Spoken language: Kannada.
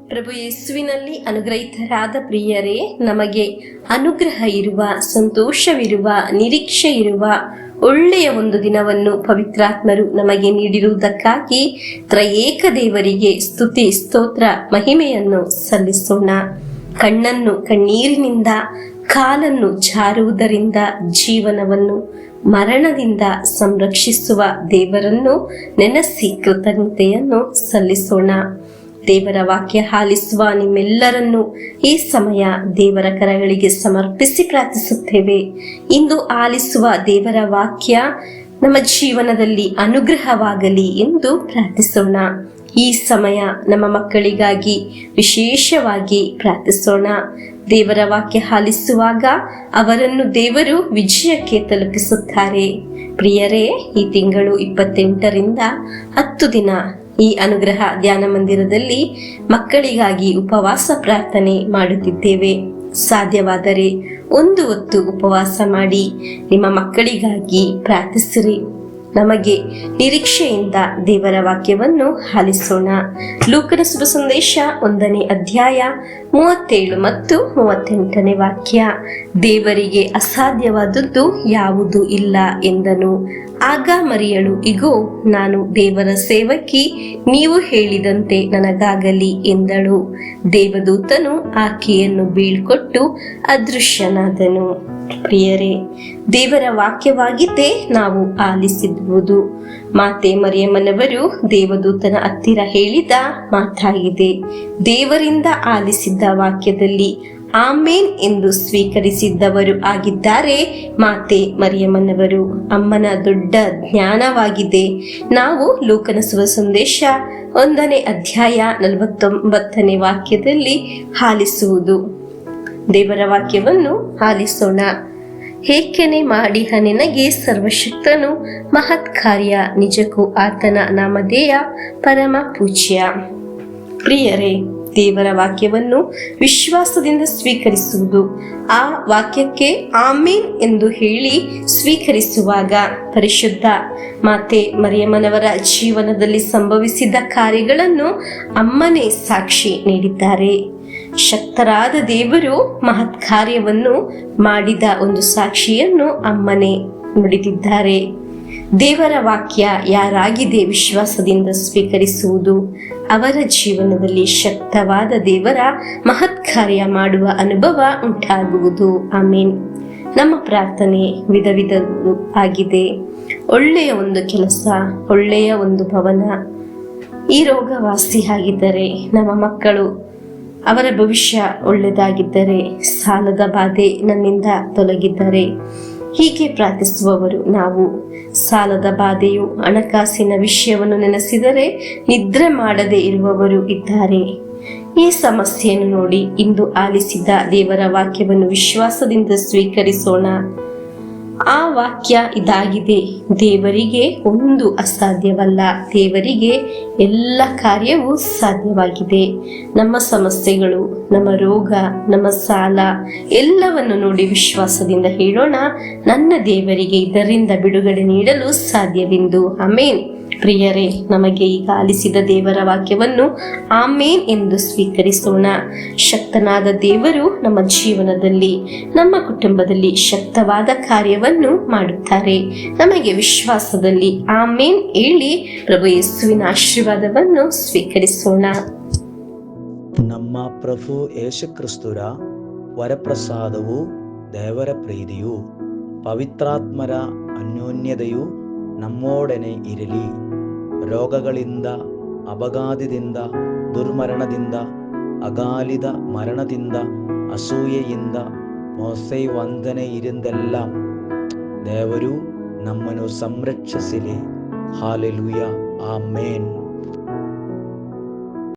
ಪ್ರಭು ಯೇಸುವಿನಲ್ಲಿ ಅನುಗ್ರಹಿತರಾದ ಪ್ರಿಯರೇ, ನಮಗೆ ಅನುಗ್ರಹ ಇರುವ, ಸಂತೋಷವಿರುವ, ನಿರೀಕ್ಷೆ ಇರುವ ಒಳ್ಳೆಯ ಒಂದು ದಿನವನ್ನು ಪವಿತ್ರಾತ್ಮರು ನಮಗೆ ನೀಡಿರುವುದಕ್ಕಾಗಿ ತ್ರಯೇಕ ದೇವರಿಗೆ ಸ್ತುತಿ, ಸ್ತೋತ್ರ, ಮಹಿಮೆಯನ್ನು ಸಲ್ಲಿಸೋಣ. ಕಣ್ಣನ್ನು ಕಣ್ಣೀರಿನಿಂದ, ಕಾಲನ್ನು ಜಾರುವುದರಿಂದ ಜೀವನವನ್ನು ಮರಣದಿಂದ ಸಂರಕ್ಷಿಸುವ ದೇವರನ್ನು ನೆನೆಸಿ ಕೃತಜ್ಞತೆಯನ್ನು ಸಲ್ಲಿಸೋಣ. ದೇವರ ವಾಕ್ಯ ಆಲಿಸುವ ನಿಮ್ಮೆಲ್ಲರನ್ನು ಈ ಸಮಯ ದೇವರ ಕರಗಳಿಗೆ ಸಮರ್ಪಿಸಿ ಪ್ರಾರ್ಥಿಸುತ್ತೇವೆ. ಇಂದು ಆಲಿಸುವ ದೇವರ ವಾಕ್ಯ ನಮ್ಮ ಜೀವನದಲ್ಲಿ ಅನುಗ್ರಹವಾಗಲಿ ಎಂದು ಪ್ರಾರ್ಥಿಸೋಣ. ಈ ಸಮಯ ನಮ್ಮ ಮಕ್ಕಳಿಗಾಗಿ ವಿಶೇಷವಾಗಿ ಪ್ರಾರ್ಥಿಸೋಣ. ದೇವರ ವಾಕ್ಯ ಆಲಿಸುವಾಗ ಅವರನ್ನು ದೇವರು ವಿಜಯಕ್ಕೆ ತಲುಪಿಸುತ್ತಾರೆ. ಪ್ರಿಯರೇ, ಈ ತಿಂಗಳು 28ರಿಂದ 10 ದಿನ ಈ ಅನುಗ್ರಹ ಧ್ಯಾನ ಮಂದಿರದಲ್ಲಿ ಮಕ್ಕಳಿಗಾಗಿ ಉಪವಾಸ ಪ್ರಾರ್ಥನೆ ಮಾಡುತ್ತಿದ್ದೇವೆ. ಸಾಧ್ಯವಾದರೆ 1 ಹೊತ್ತು ಉಪವಾಸ ಮಾಡಿ ನಿಮ್ಮ ಮಕ್ಕಳಿಗಾಗಿ ಪ್ರಾರ್ಥಿಸಿರಿ. ನಮಗೆ ನಿರೀಕ್ಷೆಯಿಂದ ದೇವರ ವಾಕ್ಯವನ್ನು ಆಲಿಸೋಣ. ಲೂಕನ ಶುಭ ಸಂದೇಶ 1ನೇ ಅಧ್ಯಾಯ 37 ಮತ್ತು 38ನೇ ವಾಕ್ಯ. ದೇವರಿಗೆ ಅಸಾಧ್ಯವಾದದ್ದು ಯಾವುದೂ ಇಲ್ಲ ಎಂದನು. ಆಗ ಮರಿಯಳು, ಇಗೋ, ನಾನು ದೇವರ ಸೇವಕಿ, ನೀವು ಹೇಳಿದಂತೆ ನನಗಾಗಲಿ ಎಂದಳು. ದೇವದೂತನು ಆಕೆಯನ್ನು ಬೀಳ್ಕೊಟ್ಟು ಅದೃಶ್ಯನಾದನು. ಪ್ರಿಯರೇ, ದೇವರ ವಾಕ್ಯವಾಗಿದ್ದೇ ನಾವು ಆಲಿಸಿರುವುದು. ಮಾತೆ ಮರಿಯಮ್ಮನವರು ದೇವದೂತನ ಹತ್ತಿರ ಹೇಳಿದ ಮಾತಾಗಿದೆ. ದೇವರಿಂದ ಆಲಿಸಿದ್ದ ವಾಕ್ಯದಲ್ಲಿ ಆಮೇನ್ ಎಂದು ಸ್ವೀಕರಿಸಿದ್ದವರು ಆಗಿದ್ದಾರೆ ಮಾತೆ ಮರಿಯಮ್ಮನವರು. ಅಮ್ಮನ ದೊಡ್ಡ ಜ್ಞಾನವಾಗಿದೆ. ನಾವು ಲೂಕನ ಶುಭ ಸಂದೇಶ 1ನೇ ಅಧ್ಯಾಯ 49ನೇ ವಾಕ್ಯದಲ್ಲಿ ಆಲಿಸುವುದು. ದೇವರ ವಾಕ್ಯವನ್ನು ಆಲಿಸೋಣ. ಏಕೆನೆ ಮಾಡಿಹ ನಿನಗೆ ಸರ್ವಶಕ್ತನು ಮಹತ್ ಕಾರ್ಯ, ನಿಜಕ್ಕೂ ಆತನ ನಾಮಧೇಯ ಪರಮ ಪೂಜ್ಯ. ಪ್ರಿಯರೇ, ದೇವರ ವಾಕ್ಯವನ್ನು ವಿಶ್ವಾಸದಿಂದ ಸ್ವೀಕರಿಸುವುದು, ಆ ವಾಕ್ಯಕ್ಕೆ ಆಮೇನ್ ಎಂದು ಹೇಳಿ ಸ್ವೀಕರಿಸುವಾಗ ಪರಿಶುದ್ಧ ಮಾತೆ ಮರಿಯಮ್ಮನವರ ಜೀವನದಲ್ಲಿ ಸಂಭವಿಸಿದ ಕಾರ್ಯಗಳನ್ನು ಅಮ್ಮನೇ ಸಾಕ್ಷಿ ನೀಡಿದ್ದಾರೆ. ಶಕ್ತರಾದ ದೇವರು ಮಹತ್ ಕಾರ್ಯವನ್ನು ಮಾಡಿದ ಒಂದು ಸಾಕ್ಷಿಯನ್ನು ಅಮ್ಮನೇ ನುಡಿದಿದ್ದಾರೆ. ದೇವರ ವಾಕ್ಯ ಯಾರಾಗಿದೆ ವಿಶ್ವಾಸದಿಂದ ಸ್ವೀಕರಿಸುವುದು, ಅವರ ಜೀವನದಲ್ಲಿ ಶಕ್ತವಾದ ದೇವರ ಮಹತ್ ಕಾರ್ಯ ಮಾಡುವ ಅನುಭವ ಉಂಟಾಗುವುದು. ಆಮೇನ್. ನಮ್ಮ ಪ್ರಾರ್ಥನೆ ವಿಧ ಆಗಿದೆ. ಒಳ್ಳೆಯ ಒಂದು ಕೆಲಸ, ಒಳ್ಳೆಯ ಒಂದು ಭವನ, ಈ ರೋಗ ವಾಸಿಯಾಗಿದ್ದರೆ, ನಮ್ಮ ಮಕ್ಕಳು ಅವರ ಭವಿಷ್ಯ ಒಳ್ಳೆಯದಾಗಿದ್ದರೆ, ಸಾಲದ ಬಾಧೆ ನನ್ನಿಂದ ತೊಲಗಿದ್ದರೆ, ಹೀಗೆ ಪ್ರಾರ್ಥಿಸುವವರು ನಾವು. ಸಾಲದ ಬಾಧೆಯು ಹಣಕಾಸಿನ ವಿಷಯವನ್ನು ನೆನೆಸಿದರೆ ನಿದ್ರೆ ಮಾಡದೆ ಇರುವವರು ಇದ್ದಾರೆ. ಈ ಸಮಸ್ಯೆಯನ್ನು ನೋಡಿ ಇಂದು ಆಲಿಸಿದ ದೇವರ ವಾಕ್ಯವನ್ನು ವಿಶ್ವಾಸದಿಂದ ಸ್ವೀಕರಿಸೋಣ. ಆ ವಾಕ್ಯ ಇದಾಗಿದೆ: ದೇವರಿಗೆ ಒಂದು ಅಸಾಧ್ಯವಲ್ಲ, ದೇವರಿಗೆ ಎಲ್ಲ ಕಾರ್ಯವೂ ಸಾಧ್ಯವಾಗಿದೆ. ನಮ್ಮ ಸಮಸ್ಯೆಗಳು, ನಮ್ಮ ರೋಗ, ನಮ್ಮ ಸಾಲ ಎಲ್ಲವನ್ನು ನೋಡಿ ವಿಶ್ವಾಸದಿಂದ ಹೇಳೋಣ, ನನ್ನ ದೇವರಿಗೆ ಇದರಿಂದ ಬಿಡುಗಡೆ ನೀಡಲು ಸಾಧ್ಯವೆಂದು. ಆಮೇನ್. ಪ್ರಿಯರೇ, ನಮಗೆ ಈಗ ಆಲಿಸಿದ ದೇವರ ವಾಕ್ಯವನ್ನು ಆಮೇನ್ ಎಂದು ಸ್ವೀಕರಿಸೋಣ. ಶಕ್ತನಾದ ದೇವರು ನಮ್ಮ ಜೀವನದಲ್ಲಿ, ನಮ್ಮ ಕುಟುಂಬದಲ್ಲಿ ಶಕ್ತವಾದ ಕಾರ್ಯವನ್ನು ಮಾಡುತ್ತಾರೆ. ನಮಗೆ ವಿಶ್ವಾಸದಲ್ಲಿ ಆಮೇನ್ ಹೇಳಿ ಪ್ರಭು ಯೇಸುವಿನ ಆಶೀರ್ವಾದವನ್ನು ಸ್ವೀಕರಿಸೋಣ. ನಮ್ಮ ಪ್ರಭು ಯೇಸು ಕ್ರಿಸ್ತರ ವರಪ್ರಸಾದವು, ದೇವರ ಪ್ರೀತಿಯು, ಪವಿತ್ರಾತ್ಮರ ಅನ್ಯೋನ್ಯತೆಯು ನಮ್ಮೊಡನೆ ಇರಲಿ. ರೋಗಗಳಿಂದ, ಅಪಘಾತದಿಂದ, ದುರ್ಮರಣದಿಂದ, ಅಗಾಲಿದ ಮರಣದಿಂದ, ಅಸೂಯೆಯಿಂದ, ಮೋಸವಂದನೆಯಿಂದೆಲ್ಲ ದೇವರು ನಮ್ಮನ್ನು ಸಂರಕ್ಷಿಸಲಿ. ಹಾಲೆಲೂಯ. ಆಮೇನ್.